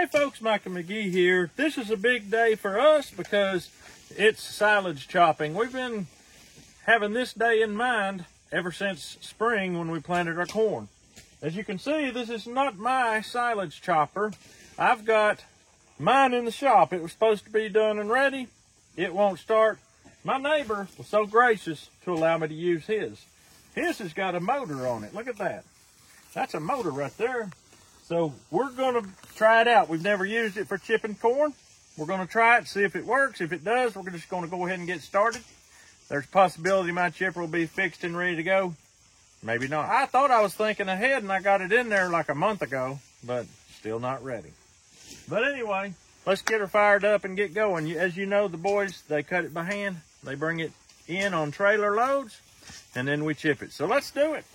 Hey folks, Micah McGee here. This is a big day for us because it's silage chopping. We've been having this day in mind ever since spring when we planted our corn. As you can see, this is not my silage chopper. I've got mine in the shop. It was supposed to be done and ready. It won't start. My neighbor was so gracious to allow me to use his. His has got a motor on it. Look at that. That's a motor right there. So we're going to try it out. We've never used it for chipping corn. We're going to try it, see if it works. If it does, we're just going to go ahead and get started. There's a possibility my chipper will be fixed and ready to go. Maybe not. I thought I was thinking ahead and I got it in there like a month ago, but still not ready. But anyway, let's get her fired up and get going. As you know, the boys, they cut it by hand. They bring it in on trailer loads, and then we chip it. So let's do it.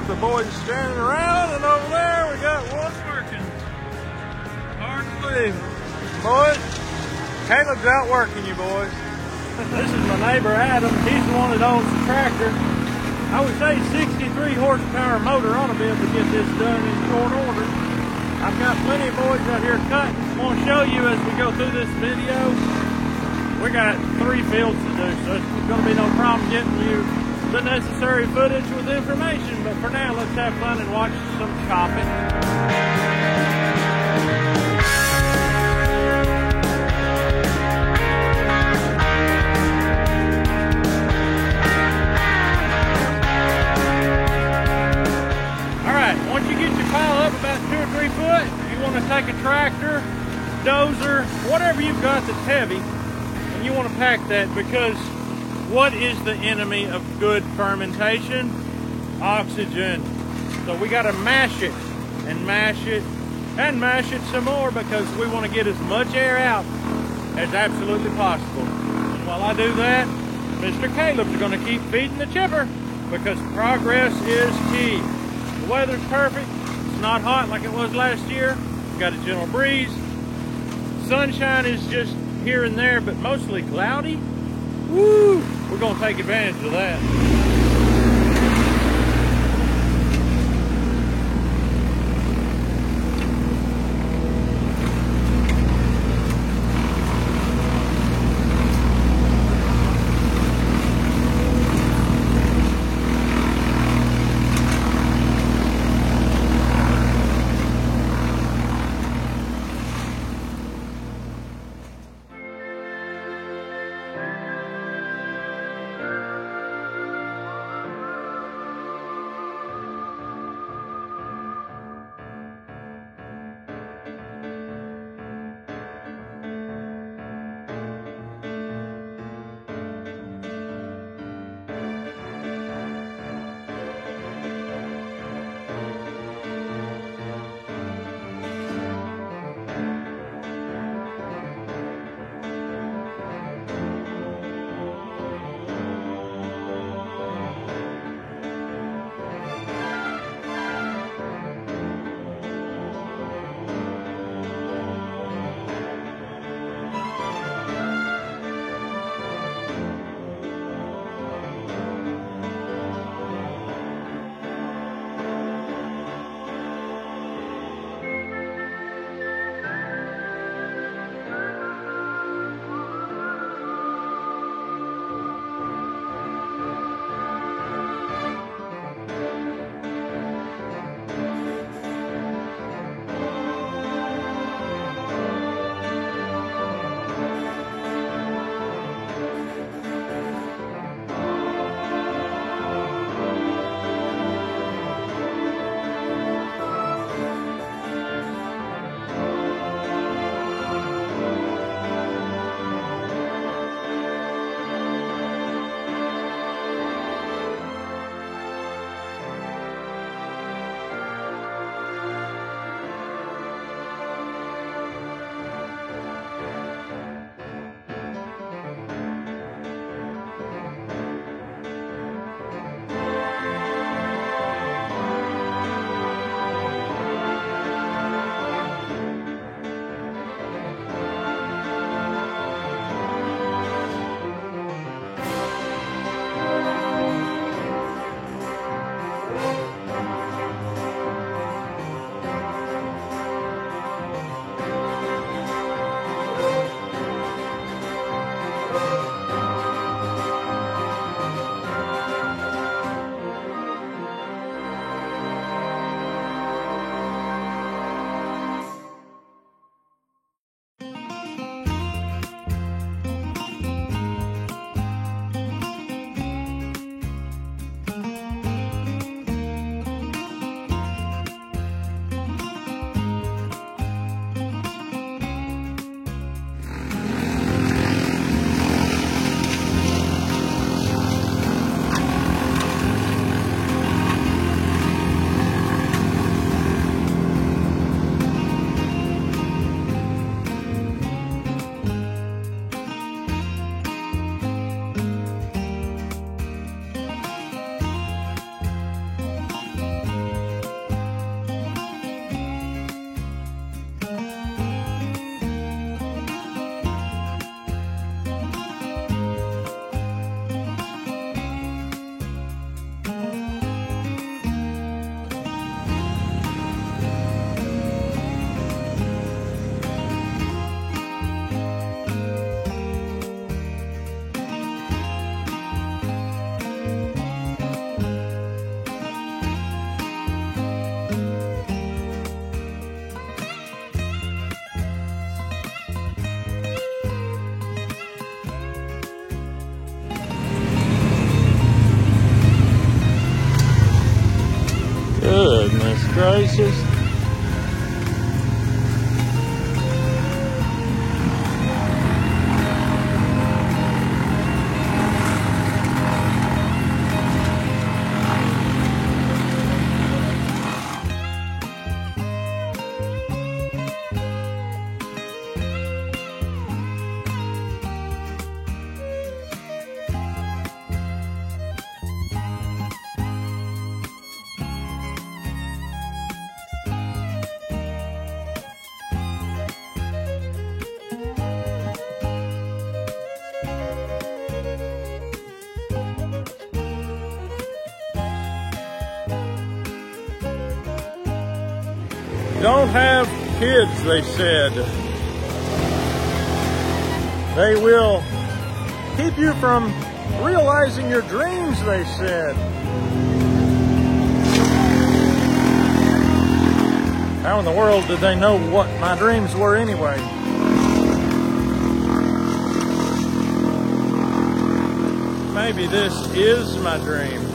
The boys standing around, and over there we got one working. Hard to believe. Boys, Caleb's out working you boys. This is my neighbor Adam. He's the one that owns the tractor. I would say 63 horsepower motor ought to be able to get this done in short order. I've got plenty of boys out here cutting. I want to show you as we go through this video. We got 3 fields to do, so it's going to be no problem getting you the necessary footage with information, but for now let's have fun and watch some chopping. Alright, once you get your pile up about 2 or 3 foot, you want to take a tractor, dozer, whatever you've got that's heavy, and you want to pack that, because what is the enemy of good fermentation? Oxygen. So we got to mash it and mash it and mash it some more, because we want to get as much air out as absolutely possible. And while I do that, Mr. Caleb's going to keep feeding the chipper, because progress is key. The weather's perfect. It's not hot like it was last year. We've got a gentle breeze. Sunshine is just here and there, but mostly cloudy. Woo! We're going to take advantage of that. Goodness gracious. Don't have kids, they said. They will keep you from realizing your dreams, they said. How in the world did they know what my dreams were anyway? Maybe this is my dream.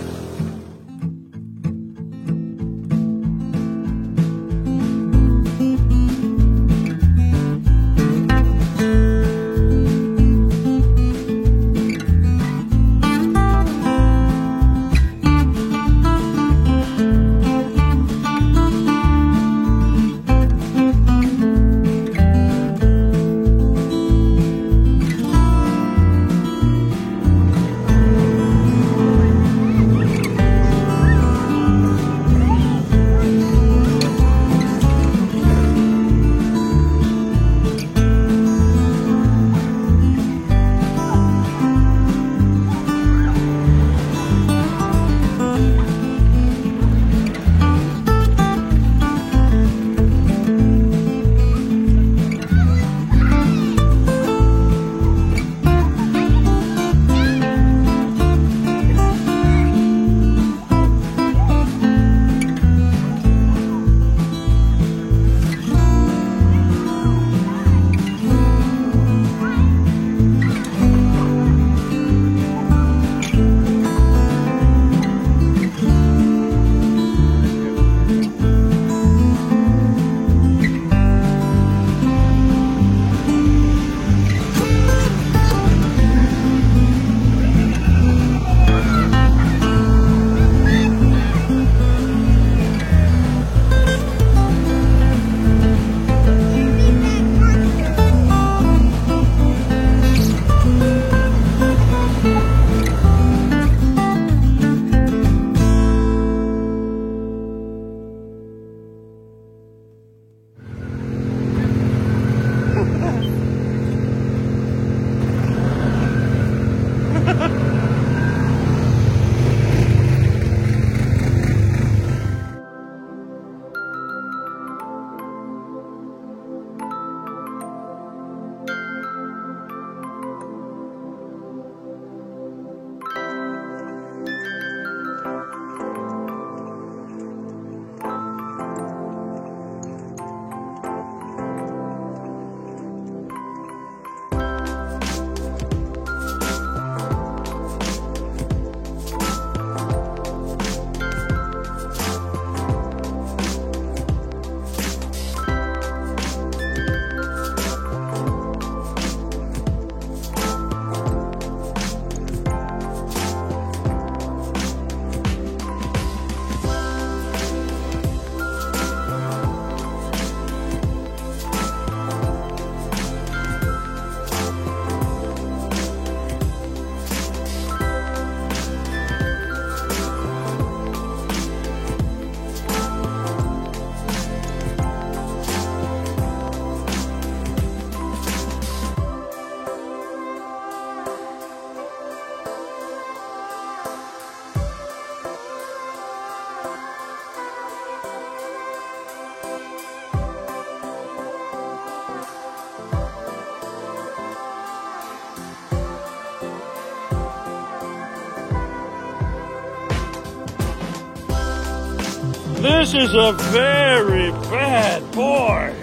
This is a very bad boy.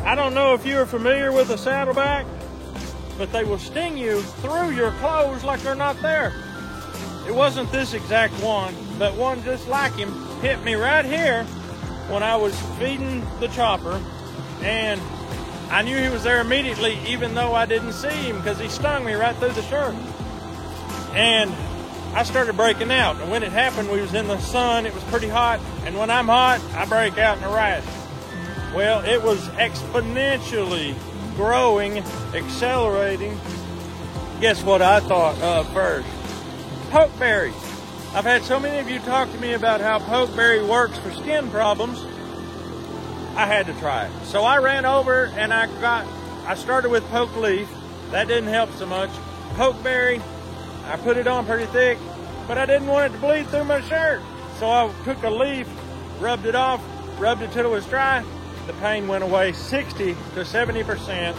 I don't know if you're familiar with a saddleback, but they will sting you through your clothes like they're not there. It wasn't this exact one, but one just like him. hit me right here when I was feeding the chopper, and I knew he was there immediately, even though I didn't see him, because he stung me right through the shirt. And I started breaking out. And when it happened, we was in the sun, it was pretty hot, and when I'm hot, I break out in a rash. Well, it was exponentially growing, accelerating. Guess what I thought of first? Pokeberry. I've had so many of you talk to me about how pokeberry works for skin problems. I had to try it. So I ran over and I started with poke leaf. That didn't help so much. Pokeberry, I put it on pretty thick, but I didn't want it to bleed through my shirt. So I took a leaf, rubbed it off, rubbed it till it was dry. The pain went away 60 to 70%.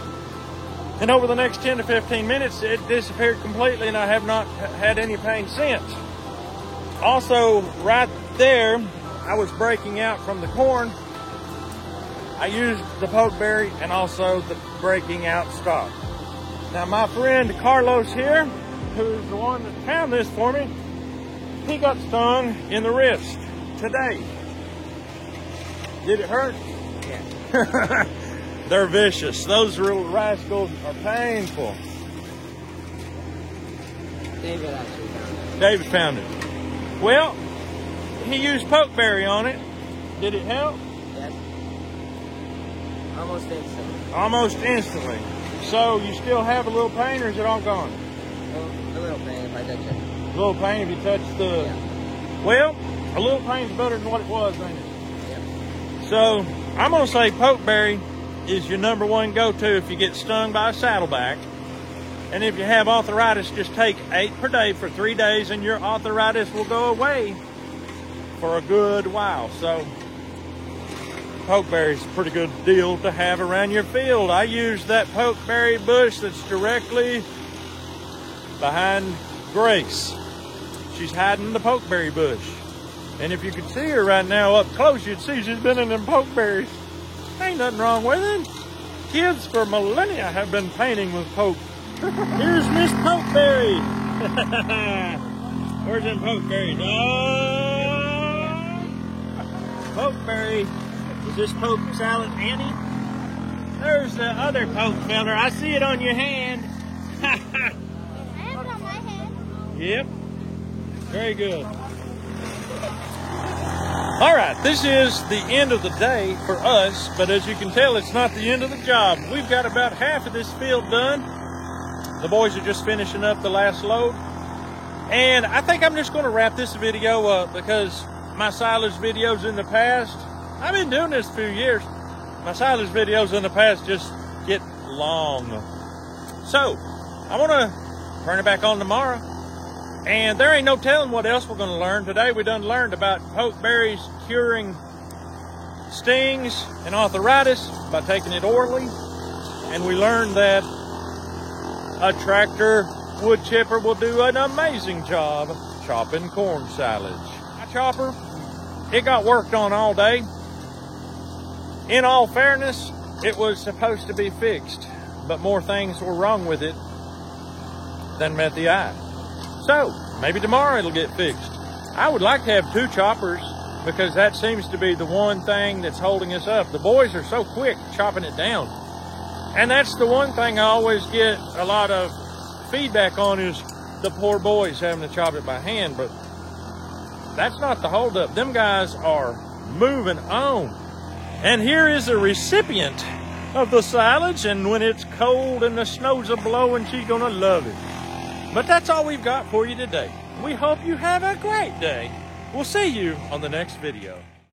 And over the next 10 to 15 minutes, it disappeared completely, and I have not had any pain since. Also, right there, I was breaking out from the corn. I used the pokeberry and also the breaking out stock. Now, my friend Carlos here, who's the one that found this for me, he got stung in the wrist today. Did it hurt? Yeah. They're vicious. Those little rascals are painful. David actually found it. David found it. Well, he used pokeberry on it. Did it help? Yes. Almost instantly. Almost instantly. So you still have a little pain, or is it all gone? A little pain if I touch it. A little pain if you touch the... Yeah. Well, a little pain's better than what it was, ain't it? Yep. So I'm going to say pokeberry is your #1 go-to if you get stung by a saddleback. And if you have arthritis, just take 8 per day for 3 days and your arthritis will go away for a good while. So pokeberry is a pretty good deal to have around your field. I use that pokeberry bush that's directly behind Grace. She's hiding in the pokeberry bush. And if you could see her right now up close, you'd see she's been in them pokeberries. Ain't nothing wrong with it. Kids for millennia have been painting with poke. Here's Miss Pokeberry. Where's them pokeberries? Oh! Pokeberry. Is this poke salad Annie? There's the other poke feller. I see it on your hand. I have it on my hand. Yep. Very good. All right, this is the end of the day for us, but as you can tell, it's not the end of the job. We've got about half of this field done. The boys are just finishing up the last load. And I think I'm just going to wrap this video up because my silage videos in the past, I've been doing this a few years. My silage videos in the past just get long. So I want to turn it back on tomorrow. And there ain't no telling what else we're going to learn. Today we done learned about pokeberries curing stings and arthritis by taking it orally. And we learned that a tractor wood chipper will do an amazing job chopping corn silage. My chopper, it got worked on all day. In all fairness, it was supposed to be fixed, but more things were wrong with it than met the eye. So, maybe tomorrow it'll get fixed. I would like to have 2 choppers because that seems to be the one thing that's holding us up. The boys are so quick chopping it down. And that's the one thing I always get a lot of feedback on is the poor boys having to chop it by hand, but that's not the holdup. Them guys are moving on. And here is a recipient of the silage, and when it's cold and the snow's a-blowing, she's gonna love it. But that's all we've got for you today. We hope you have a great day. We'll see you on the next video.